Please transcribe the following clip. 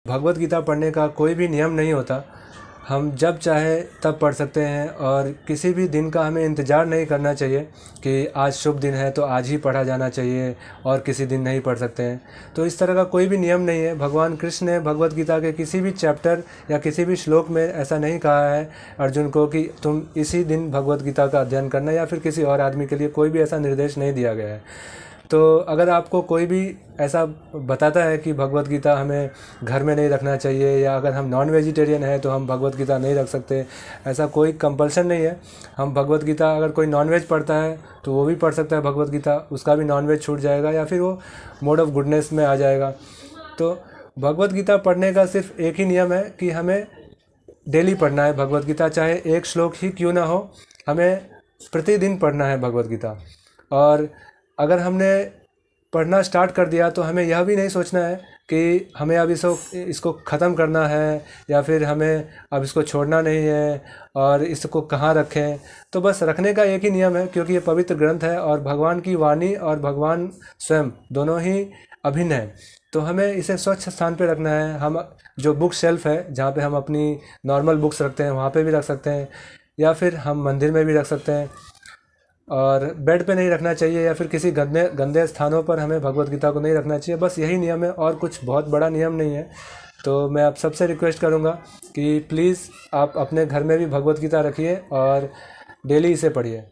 भगवत गीता पढ़ने का कोई भी नियम नहीं होता। हम जब चाहे तब पढ़ सकते हैं और किसी भी दिन का हमें इंतज़ार नहीं करना चाहिए कि आज शुभ दिन है तो आज ही पढ़ा जाना चाहिए और किसी दिन नहीं पढ़ सकते हैं। तो इस तरह का कोई भी नियम नहीं है। भगवान कृष्ण ने भगवत गीता के किसी भी चैप्टर या किसी भी श्लोक में ऐसा नहीं कहा है अर्जुन को कि तुम इसी दिन भगवत गीता का अध्ययन करना, या फिर किसी और आदमी के लिए कोई भी ऐसा निर्देश नहीं दिया गया है। तो अगर आपको कोई भी ऐसा बताता है कि भगवत गीता हमें घर में नहीं रखना चाहिए, या अगर हम नॉन वेजिटेरियन हैं तो हम भगवत गीता नहीं रख सकते, ऐसा कोई कंपल्सन नहीं है। हम भगवत गीता, अगर कोई नॉन वेज पढ़ता है तो वो भी पढ़ सकता है भगवत गीता, उसका भी नॉन वेज छूट जाएगा या फिर वो मोड ऑफ गुडनेस में आ जाएगा। तो भगवत गीता पढ़ने का सिर्फ एक ही नियम है कि हमें डेली पढ़ना है भगवत गीता, चाहे एक श्लोक ही क्यों ना हो, हमें प्रतिदिन पढ़ना है भगवत गीता। और अगर हमने पढ़ना स्टार्ट कर दिया तो हमें यह भी नहीं सोचना है कि हमें अब इसको ख़त्म करना है या फिर हमें अब इसको छोड़ना नहीं है और इसको कहाँ रखें। तो बस रखने का एक ही नियम है, क्योंकि ये पवित्र ग्रंथ है और भगवान की वाणी और भगवान स्वयं दोनों ही अभिन्न है। तो हमें इसे स्वच्छ स्थान पे रखना है। हम जो बुक शेल्फ है जहाँ पे हम अपनी नॉर्मल बुक्स रखते हैं वहाँ पे भी रख सकते हैं, या फिर हम मंदिर में भी रख सकते हैं। और बेड पे नहीं रखना चाहिए या फिर किसी गंदे गंदे स्थानों पर हमें भगवत गीता को नहीं रखना चाहिए। बस यही नियम है और कुछ बहुत बड़ा नियम नहीं है। तो मैं आप सबसे रिक्वेस्ट करूँगा कि प्लीज़ आप अपने घर में भी भगवत गीता रखिए और डेली इसे पढ़िए।